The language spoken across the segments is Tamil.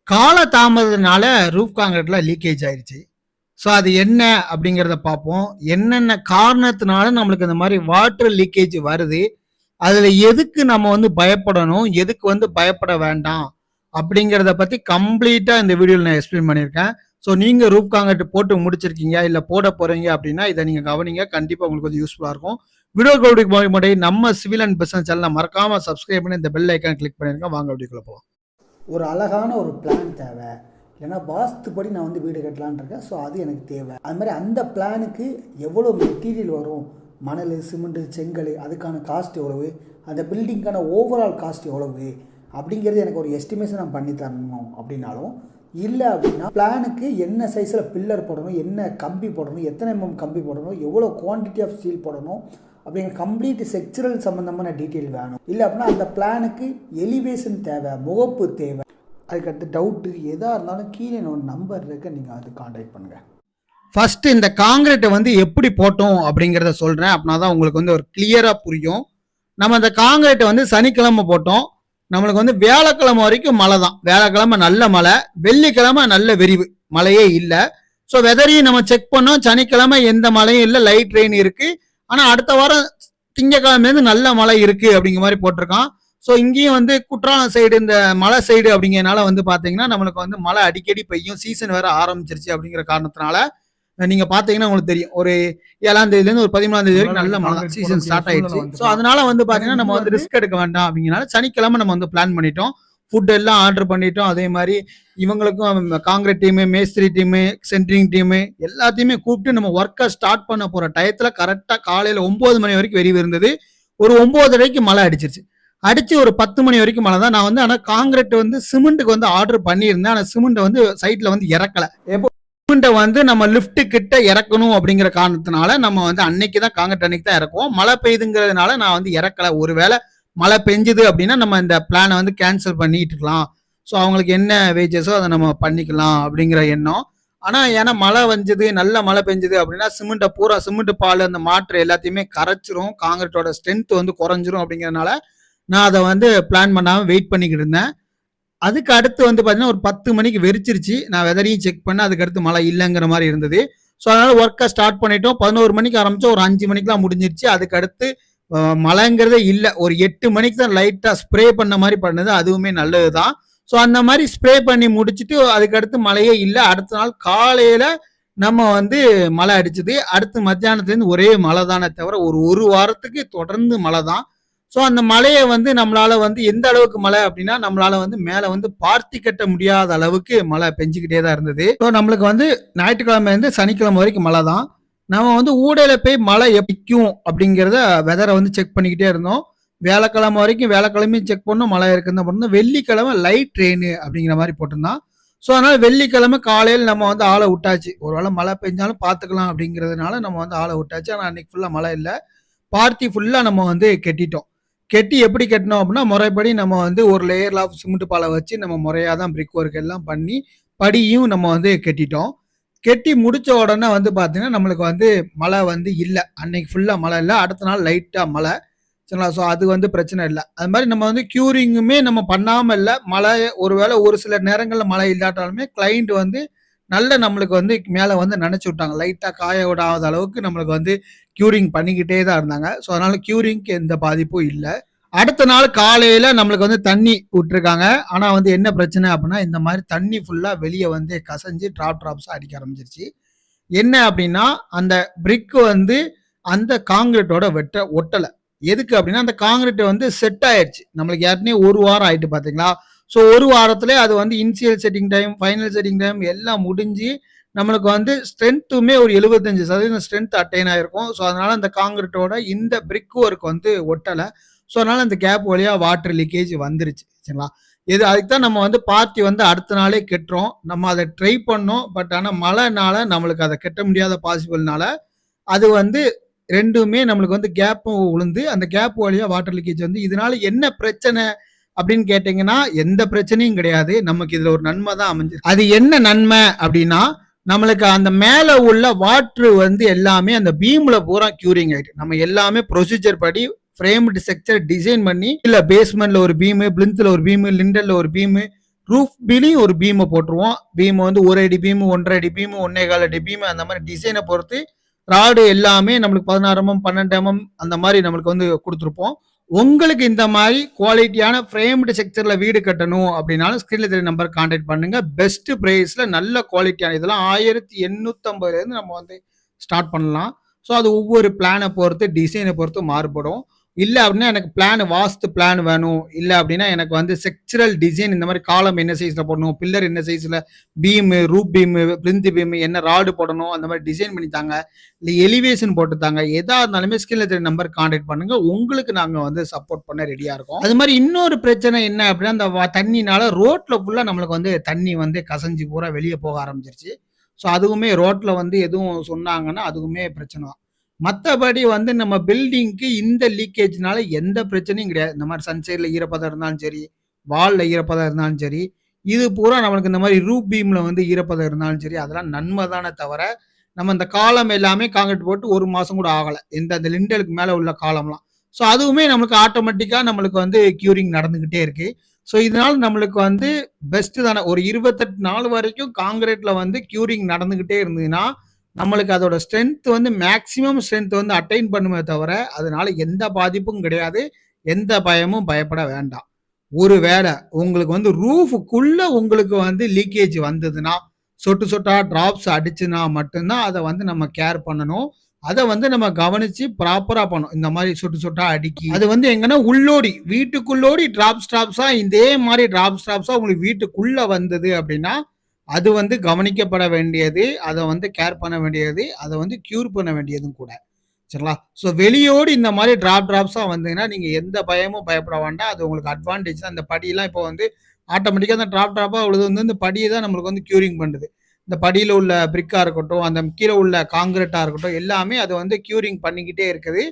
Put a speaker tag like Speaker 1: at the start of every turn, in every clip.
Speaker 1: கால தாமதத்தினால ரூஃப் காங்கிரீட்ல லீக்கேஜ் ஆயிருச்சு. ஸோ அது என்ன அப்படிங்கிறத பார்ப்போம். என்னென்ன காரணத்தினால நம்மளுக்கு இந்த மாதிரி வாட்டர் லீக்கேஜ் வருது, அதில் எதுக்கு நம்ம வந்து பயப்படணும், எதுக்கு வந்து பயப்பட வேண்டாம் அப்படிங்கிறத பற்றி கம்ப்ளீட்டாக இந்த வீடியோவில் நான் எக்ஸ்பிளைன் பண்ணியிருக்கேன். ஸோ நீங்கள் ரூஃப் காங்கிரீட் போட்டு முடிச்சிருக்கீங்க இல்லை போட போகிறீங்க அப்படின்னா இதை நீங்கள் கவனிங்க. கண்டிப்பாக உங்களுக்கு கொஞ்சம் யூஸ்ஃபுல்லாக இருக்கும். வீடியோக்கு முன்னாடி நம்ம சிவில் அண்ட் பிசினஸ் சேனலை மறக்காமல் சப்ஸ்கிரைப் பண்ணி இந்த பெல் ஐக்கான் கிளிக் பண்ணிருக்கேன். வாங்க வீடியோக்குள்ள போகலாம்.
Speaker 2: ஒரு அழகான ஒரு பிளான் தேவை, இல்லைன்னா வாஸ்துப்படி நான் வந்து வீடு கட்டலான் இருக்கேன். ஸோ அது எனக்கு தேவை. அது மாதிரி அந்த பிளானுக்கு எவ்வளோ மெட்டீரியல் வரும், மணல், சிமெண்ட்டு, செங்கல், அதுக்கான காஸ்ட் எவ்வளவு, அந்த பில்டிங்க்கான ஓவரால் காஸ்ட் எவ்வளவு அப்படிங்கிறது எனக்கு ஒரு எஸ்டிமேஷன் நான் பண்ணி தரணும். அப்படின்னாலும் இல்லை அப்படின்னா பிளானுக்கு என்ன சைஸில் பில்லர் போடணும், என்ன கம்பி போடணும், எத்தனை கம்பி போடணும், எவ்வளோ குவான்டிட்டி ஆஃப் ஸ்டீல் போடணும் அப்படிங்கிற கம்ப்ளீட் செக்சுரல் சம்மந்தமான டீட்டெயில் வேணும். இல்லை அப்படின்னா அந்த பிளானுக்கு எலிவேஷன் தேவை, முகப்பு தேவை. அதுக்கடுத்து டவுட்டு எதாக இருந்தாலும் கீழே ஒரு நம்பர் இருக்கு, நீங்கள் அது கான்டாக்ட் பண்ணுங்கள்.
Speaker 1: ஃபர்ஸ்ட் இந்த காங்கிரீட்டை வந்து எப்படி போட்டோம் அப்படிங்கிறத சொல்கிறேன். அப்படின்னா தான் உங்களுக்கு வந்து ஒரு கிளியராக புரியும். நம்ம இந்த காங்கிரீட்டை வந்து சனிக்கிழமை போட்டோம். நம்மளுக்கு வந்து வியாழக்கிழமை வரைக்கும் மழை தான். வியாழக்கிழமை நல்ல மழை, வெள்ளிக்கிழமை நல்ல விரிவு, மழையே இல்லை. ஸோ வெதரையும் நம்ம செக் பண்ணோம். சனிக்கிழமை எந்த மழையும் இல்லை, லைட் ரெயின் இருக்கு. ஆனால் அடுத்த வாரம் திங்கக்கிழமைலேருந்து நல்ல மழை இருக்கு அப்படிங்கிற மாதிரி போட்டிருக்கான். ஸோ இங்கேயும் வந்து குற்றாலம் சைடு, இந்த மலை சைடு அப்படிங்கிறனால வந்து பார்த்தீங்கன்னா நம்மளுக்கு வந்து மழை அடிக்கடி பெய்யும். சீசன் வேற ஆரம்பிச்சிருச்சு அப்படிங்கிற காரணத்தினால நீங்க பாத்தீங்கன்னா உங்களுக்கு தெரியும், ஒரு 7ஆம் தேதியிலேருந்து ஒரு 13ஆம் தேதி வரைக்கும் நல்ல மழை சீசன் ஸ்டார்ட் ஆயிடுச்சு. ஸோ அதனால வந்து பாத்தீங்கன்னா நம்ம வந்து ரிஸ்க் எடுக்க வேண்டாம் அப்படிங்கிறனால சனிக்கிழமை நம்ம வந்து பிளான் பண்ணிட்டோம். ஃபுட் எல்லாம் ஆர்டர் பண்ணிட்டோம். அதே மாதிரி இவங்களுக்கும் காங்கிரீட் டீமு, மேஸ்திரி டீமு, சென்ட்ரிங் டீமு எல்லாத்தையுமே கூப்பிட்டு நம்ம ஒர்க்கை ஸ்டார்ட் பண்ண போற டயத்துல கரெக்டாக காலையில் 9 மணி வரைக்கும் வெறிவு இருந்தது. ஒரு 9:30க்கு மழை அடிச்சிருச்சு. அடிச்சு ஒரு 10 மணி வரைக்கும் மழை தான். நான் வந்து ஆனால் காங்கிரீட் வந்து சிமெண்ட்டுக்கு வந்து ஆர்டர் பண்ணியிருந்தேன். ஆனால் சிமெண்ட்டை வந்து சைட்ல வந்து இறக்கலை. எப்போ சிமெண்ட்டை வந்து நம்ம லிஃப்ட் கிட்ட இறக்கணும் அப்படிங்கிற காரணத்தினால நம்ம வந்து அன்னைக்கு தான் காங்கிரீட் அன்னைக்கு தான் இறக்குவோம். மழை பெய்யுதுங்கிறதுனால நான் வந்து இறக்கலை. ஒருவேளை மழை பெஞ்சுது அப்படின்னா நம்ம இந்த பிளானை வந்து கேன்சல் பண்ணிட்டு இருக்கலாம். ஸோ அவங்களுக்கு என்ன வேஜஸோ அதை நம்ம பண்ணிக்கலாம் அப்படிங்கிற எண்ணம். ஆனால் ஏன்னா மழை வந்தது, நல்ல மழை பெஞ்சுது அப்படின்னா சிமெண்ட்டை பூரா, சிமெண்ட் பால், அந்த மாற்று எல்லாத்தையுமே கரைச்சிரும், காங்கிரீட்டோட ஸ்ட்ரென்த் வந்து குறைஞ்சிரும். அப்படிங்கிறதுனால நான் அதை வந்து பிளான் பண்ணாமல் வெயிட் பண்ணிக்கிட்டு இருந்தேன். அதுக்கு அடுத்து வந்து பார்த்தீங்கன்னா ஒரு 10 மணிக்கு வெறிச்சிருச்சு. நான் வெதரையும் செக் பண்ணேன். அதுக்கு அடுத்து மழை இல்லைங்கிற மாதிரி இருந்தது. ஸோ அதனால ஒர்க்கை ஸ்டார்ட் பண்ணிட்டோம். 11 மணிக்கு ஆரம்பிச்சோம், ஒரு 5 மணிக்கெலாம் முடிஞ்சிருச்சு. அதுக்கு அடுத்து மழைங்கிறதே இல்லை. ஒரு 8 மணிக்கு தான் லைட்டாக ஸ்ப்ரே பண்ண மாதிரி பண்ணது. அதுவுமே நல்லது தான். ஸோ அந்த மாதிரி ஸ்ப்ரே பண்ணி முடிச்சுட்டு அதுக்கடுத்து மழையே இல்லை. அடுத்த நாள் காலையில நம்ம வந்து மழை அடிச்சுது. அடுத்து மத்தியானத்துலேருந்து ஒரே மழை தானே தவிர ஒரு வாரத்துக்கு தொடர்ந்து மழை தான். ஸோ அந்த மழையை வந்து நம்மளால வந்து எந்த அளவுக்கு மழை அப்படின்னா நம்மளால வந்து மேலே வந்து பார்த்தி கட்ட முடியாத அளவுக்கு மழை பெஞ்சுக்கிட்டே தான் இருந்தது. ஸோ நம்மளுக்கு வந்து ஞாயிற்றுக்கிழமைலேருந்து சனிக்கிழமை வரைக்கும் மழை தான். நம்ம வந்து ஊடையில போய் மழை எப்படிக்கும் அப்படிங்கிறத வெதரை வந்து செக் பண்ணிக்கிட்டே இருந்தோம். வியாழக்கிழமை வரைக்கும் வியாழக்கிழமையும் செக் பண்ணோம், மழை இருக்குன்னு பண்ணோம். வெள்ளிக்கிழமை லைட் ட்ரெயின் அப்படிங்கிற மாதிரி போட்டிருந்தான். ஸோ அதனால வெள்ளிக்கிழமை காலையில் நம்ம வந்து ஆளை விட்டாச்சு. ஒருவேளை மழை பெஞ்சாலும் பார்த்துக்கலாம் அப்படிங்கிறதுனால நம்ம வந்து ஆளை விட்டாச்சு. ஆனால் அன்னைக்கு ஃபுல்லாக மழை இல்லை. பார்த்தி ஃபுல்லாக நம்ம வந்து கெட்டிட்டோம். கெட்டி எப்படி கட்டினோம் அப்படின்னா முறைப்படி நம்ம வந்து ஒரு லேயர் ஆஃப் சிமெண்ட் பாலை வச்சு நம்ம முறையாக தான் பிரிக் ஒர்க் எல்லாம் பண்ணி படியும் நம்ம வந்து கெட்டிட்டோம். கெட்டி முடிச்ச உடனே வந்து பார்த்தீங்கன்னா நம்மளுக்கு வந்து மழை வந்து இல்லை. அன்னைக்கு ஃபுல்லாக மழை இல்லை. அடுத்த நாள் லைட்டாக மழை. சரிங்களா? ஸோ அது வந்து பிரச்சனை இல்லை. அது மாதிரி நம்ம வந்து க்யூரிங்குமே நம்ம பண்ணாமல் இல்லை. மழை ஒருவேளை ஒரு சில நேரங்களில் மழை இல்லாட்டாலுமே கிளைண்ட் வந்து நல்ல நம்மளுக்கு வந்து மேலே வந்து நினச்சி விட்டாங்க. லைட்டாக காய விடாத அளவுக்கு நம்மளுக்கு வந்து க்யூரிங் பண்ணிக்கிட்டே தான் இருந்தாங்க. ஸோ அதனால க்யூரிங்க்கு எந்த பாதிப்பும் இல்லை. அடுத்த நாள் காலையில் நம்மளுக்கு வந்து தண்ணி விட்டுருக்காங்க. ஆனால் வந்து என்ன பிரச்சனை அப்படின்னா இந்த மாதிரி தண்ணி ஃபுல்லாக வெளியே வந்து கசஞ்சு ட்ராப்ஸாக அடிக்க ஆரம்பிச்சிருச்சு. என்ன அப்படின்னா அந்த பிரிக்கு வந்து அந்த காங்கிரீட்டோட ஒட்டலை. எதுக்கு அப்படின்னா அந்த காங்கிரீட் வந்து செட் ஆயிடுச்சு. நம்மளுக்கு ஏற்கனவே ஒரு வாரம் ஆயிட்டு பார்த்தீங்களா? ஸோ ஒரு வாரத்துல அது வந்து initial setting time, final setting time எல்லாம் முடிஞ்சு நம்மளுக்கு வந்து ஸ்ட்ரென்த்துமே ஒரு 75% ஸ்ட்ரென்த் அட்டைன் ஆயிருக்கும். ஸோ அதனால அந்த காங்கிரீட்டோட இந்த பிரிக் ஒர்க் வந்து ஒட்டலை. ஸோ அதனால அந்த கேப் வழியாக வாட்டர் லீக்கேஜ் வந்துருச்சு. சரிங்களா? அதுக்கு தான் நம்ம வந்து பார்ட்டி வந்து அடுத்த நாளே கெட்டுறோம். நம்ம அதை ட்ரை பண்ணோம். பட் ஆனால் மழைனால நம்மளுக்கு அதை கெட்ட முடியாத பாசிபிள்னால அது வந்து ரெண்டுமே நம்மளுக்கு வந்து கேப்பும் விழுந்து அந்த கேப் வழியாக வாட்டர் லீக்கேஜ் வந்து இதனால என்ன பிரச்சனை அப்படின்னு கேட்டீங்கன்னா எந்த பிரச்சனையும் கிடையாது. நமக்கு இதுல ஒரு நன்மை தான் அமைஞ்சு. அது என்ன நன்மை அப்படின்னா நம்மளுக்கு அந்த மேல உள்ள வாட்ரு வந்து எல்லாமே அந்த பீம்ல பூரா கியூரிங் ஆயிட்டு நம்ம எல்லாமே ப்ரொசீஜர் படி ஃப்ரேம்டு ஸ்ட்ரக்சர் டிசைன் பண்ணி இல்ல பேஸ்மெண்ட்ல ஒரு பீமு, பிளிந்த்ல ஒரு பீமு, லிண்டல்ல ஒரு பீமு, ரூஃப் பீலையும் ஒரு பீமை போட்டுருவோம். பீம் வந்து 1 அடி பீம், 1.5 அடி பீம், 1.25 அடி பீம், அந்த மாதிரி டிசைனை பொறுத்து ராடு எல்லாமே நம்மளுக்கு 16 mm 12 mm அந்த மாதிரி நம்மளுக்கு வந்து கொடுத்துருப்போம். உங்களுக்கு இந்த மாதிரி குவாலிட்டியான ஃப்ரேம்டு செக்சர்ல வீடு கட்டணும் அப்படின்னாலும் ஸ்கிரீன்ல தெரிய நம்பர் கான்டாக்ட் பண்ணுங்க. பெஸ்ட் பிரைஸ்ல நல்ல குவாலிட்டியான இதெல்லாம் 1850 இருந்து நம்ம வந்து ஸ்டார்ட் பண்ணலாம். ஸோ அது ஒவ்வொரு பிளானை பொறுத்து டிசைனை பொறுத்து மாறுபடும். இல்லை அப்படின்னா எனக்கு பிளான் வாஸ்து பிளான் வேணும், இல்லை அப்படின்னா எனக்கு வந்து செக்சுரல் டிசைன் இந்த மாதிரி காலம் என்ன சைஸில் போடணும், பில்லர் என்ன சைஸில், beam roof beam plinth beam என்ன ராடு போடணும், அந்த மாதிரி டிசைன் பண்ணி தாங்க, இல்லை எலிவேஷன் போட்டு தாங்க, எதா இருந்தாலுமே ஸ்கிரீன்ல தெரிய நம்பர் கான்டாக்ட் பண்ணுங்க. உங்களுக்கு நாங்கள் வந்து சப்போர்ட் பண்ண ரெடியாக இருக்கோம். அது மாதிரி இன்னொரு பிரச்சனை என்ன அப்படின்னா, அந்த தண்ணினால ரோட்ல ஃபுல்லாக நம்மளுக்கு வந்து தண்ணி வந்து கசஞ்சி பூரா வெளியே போக ஆரம்பிச்சிருச்சு. ஸோ அதுவுமே ரோட்ல வந்து எதுவும் சொன்னாங்கன்னா அதுவுமே பிரச்சனை தான். மற்றபடி வந்து நம்ம பில்டிங்க்கு இந்த லீக்கேஜ்னால எந்த பிரச்சனையும் கிடையாது. இந்த மாதிரி சன்சைடில் ஈரப்பதம் இருந்தாலும் சரி, வாலில் ஈரப்பதம் இருந்தாலும் சரி, இது பூரா நம்மளுக்கு இந்த மாதிரி ரூப் பீமில் வந்து ஈரப்பதம் இருந்தாலும் சரி, அதெல்லாம் நன்மை தானே தவிர நம்ம இந்த காலம் எல்லாமே காங்கிரீட் போட்டு 1 மாதம் கூட ஆகலை, அந்த லிண்டலுக்கு மேலே உள்ள காலம்லாம். ஸோ அதுவுமே நம்மளுக்கு ஆட்டோமேட்டிக்காக நம்மளுக்கு வந்து க்யூரிங் நடந்துக்கிட்டே இருக்கு. ஸோ இதனால நம்மளுக்கு வந்து பெஸ்ட்டு தானே. ஒரு 28 நாள் வரைக்கும் காங்கிரீட்டில் வந்து க்யூரிங் நடந்துக்கிட்டே இருந்ததுன்னா நம்மளுக்கு அதோட ஸ்ட்ரென்த் வந்து மேக்சிமம் ஸ்ட்ரென்த் வந்து அட்டைன் பண்ணுமே தவிர அதனால எந்த பாதிப்பும் கிடையாது. எந்த பயமும் பயப்பட வேண்டாம். ஒருவேளை உங்களுக்கு வந்து ரூஃபுக்குள்ள உங்களுக்கு வந்து லீக்கேஜ் வந்ததுன்னா, சொட்டு சொட்டா டிராப்ஸ் அடிச்சுனா மட்டும்தான் அதை வந்து நம்ம கேர் பண்ணணும். அதை வந்து நம்ம கவனிச்சு ப்ராப்பரா பண்ணணும். இந்த மாதிரி சொட்டு சொட்டா அடிக்கி அது வந்து எங்கன்னா உள்ளோடி வீட்டுக்குள்ளோடி டிராப்ஸா இதே மாதிரி டிராப்ஸா உங்களுக்கு வீட்டுக்குள்ள வந்தது அப்படின்னா அது வந்து கவனிக்கப்பட வேண்டியது, அதை வந்து கேர் பண்ண வேண்டியது, அதை வந்து கியூர் பண்ண வேண்டியதும் கூட. சரிங்களா? ஸோ வெளியோடு இந்த மாதிரி டிராப்ஸாக வந்ததுன்னா நீங்கள் எந்த பயமும் பயப்பட வேண்டாம். அது உங்களுக்கு அட்வான்டேஜ் தான். இந்த படியெல்லாம் இப்போ வந்து ஆட்டோமேட்டிக்காக அந்த ட்ராப்பாக உள்ளது வந்து இந்த படியை தான் நம்மளுக்கு வந்து க்யூரிங் பண்ணுது. இந்த படியில் உள்ள பிரிக்காக இருக்கட்டும், அந்த கீழே உள்ள காங்கிரீட்டாக இருக்கட்டும், எல்லாமே அதை வந்து க்யூரிங் பண்ணிக்கிட்டே இருக்குது.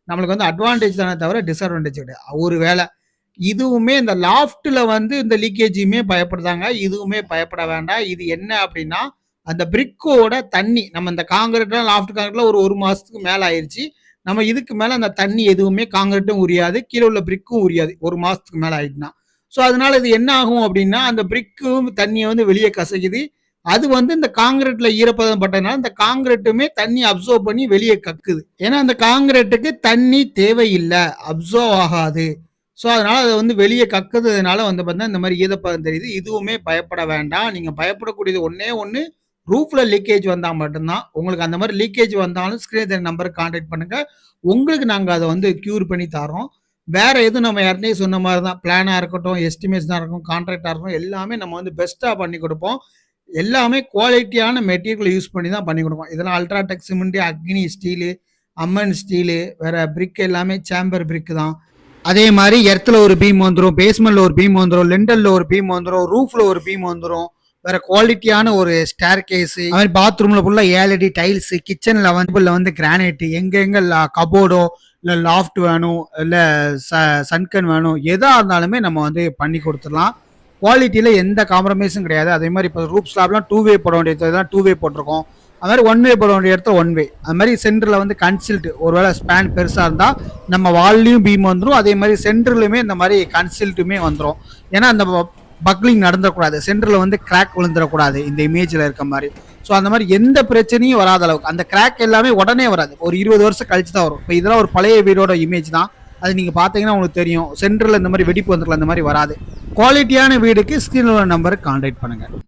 Speaker 1: நம்மளுக்கு வந்து அட்வான்டேஜ் தானே தவிர டிஸ்அட்வான்டேஜ் கிடையாது. ஒரு வேளை இதுவுமே இந்த லாஃப்ட்ல வந்து இந்த லீக்கேஜுமே பயப்படுதாங்க. இதுவுமே பயப்பட வேண்டாம். இது என்ன அப்படின்னா, அந்த பிரிக்கோட தண்ணி நம்ம இந்த காங்கிரீட்லாம் லாஃப்ட் காங்கிரீட்ல ஒரு மாசத்துக்கு மேல ஆயிருச்சு. நம்ம இதுக்கு மேல அந்த தண்ணி எதுவுமே காங்கிரீட்டும் உரியாது, கீழே உள்ள பிரிக்கும் உரியாது. 1 மாசத்துக்கு மேல ஆயிட்டுனா. ஸோ அதனால இது என்ன ஆகும் அப்படின்னா, அந்த பிரிக்கும் தண்ணியை வந்து வெளியே கசக்குது. அது வந்து இந்த காங்கிரீட்ல ஈரப்பதம் பட்டதுனால இந்த காங்கிரீட்டுமே தண்ணி அப்சர்வ் பண்ணி வெளியே கக்குது. ஏன்னா அந்த காங்கிரீட்டுக்கு தண்ணி தேவையில்லை, அப்சர்வ் ஆகாது. ஸோ அதனால அதை வந்து வெளியே கக்குறதுனால வந்து பார்த்தீங்கன்னா இந்த மாதிரி ஈரப்பதம் தெரியுது. இதுவுமே பயப்பட வேண்டாம். நீங்கள் பயப்படக்கூடியது ஒன்னே ஒன்று, ரூஃப்ல லீக்கேஜ் வந்தால் மட்டும்தான். உங்களுக்கு அந்த மாதிரி லீக்கேஜ் வந்தாலும் ஸ்க்ரீன் நம்பருக்கு கான்டாக்ட் பண்ணுங்க. உங்களுக்கு நாங்கள் அதை வந்து க்யூர் பண்ணி தரோம். வேற எதுவும் நம்ம யாருனே சொன்ன மாதிரி தான், பிளானாக இருக்கட்டும், எஸ்டிமேஷனாக இருக்கட்டும், கான்ட்ராக்டாக இருக்கட்டும், எல்லாமே நம்ம வந்து பெஸ்ட்டாக பண்ணி கொடுப்போம். எல்லாமே குவாலிட்டியான மெட்டீரியல் யூஸ் பண்ணி தான் பண்ணி கொடுப்போம். இதெல்லாம் அல்ட்ராடெக் சிமெண்ட், அக்னி ஸ்டீலு, அம்மன் ஸ்டீலு, வேற பிரிக் எல்லாமே சேம்பர் பிரிக் தான். அதே மாதிரி எர்த்தில் ஒரு பீம் வந்துடும், பேஸ்மெண்ட்ல ஒரு பீம் வந்துடும், லெண்டல்ல ஒரு பீம் வந்துடும், ரூஃப்ல ஒரு பீம் வந்துடும். வேற குவாலிட்டியான ஒரு ஸ்டேர் கேஸ், மாதிரி பாத்ரூம்ல ஃபுல்லா 7 அடி டைல்ஸ், கிச்சன்ல வந்து கிரானைட், எங்க கபோர்டோ இல்ல லாஃப்ட் வேணும், இல்ல சன்கன் வேணும், எதா இருந்தாலுமே நம்ம வந்து பண்ணி கொடுத்துடலாம். குவாலிட்டியில எந்த காம்ப்ரமைஸும் கிடையாது. அதே மாதிரி இப்போ ரூப் ஸ்லாப்லாம் 2 வே போட வேண்டியது தான் 2 வே போட்டிருக்கோம். அது மாதிரி 1 வே போட வேண்டிய இடத்துல 1 வே. அது மாதிரி சென்டரில் வந்து கன்சில்ட், ஒருவேளை ஸ்பேன் பெருசாக இருந்தால் நம்ம வால்லையும் பீம் வந்துடும். அதே மாதிரி சென்டர்லையுமே இந்த மாதிரி கன்சில்ட்டுமே வந்துடும். ஏன்னா அந்த பக்லிங் நடந்துடக்கூடாது, சென்டரில் வந்து கிராக் விழுந்துடக்கூடாது இந்த இமேஜில் இருக்க மாதிரி. ஸோ அந்த மாதிரி எந்த பிரச்சனையும் வராத அளவுக்கு, அந்த கிராக் எல்லாமே உடனே வராது, ஒரு 20 வருஷம் கழிச்சு தான் வரும். இப்போ இதெல்லாம் ஒரு பழைய வீடோட இமேஜ் தான். அது நீங்கள் பார்த்தீங்கன்னா உங்களுக்கு தெரியும், சென்டரில் இந்த மாதிரி வெடிப்பு வந்துருக்கலாம், அந்த மாதிரி வராது. குவாலிட்டியான வீடுக்கு ஸ்க்ரீனில் உள்ள நம்பருக்கு கான்டாக்ட் பண்ணுங்கள்.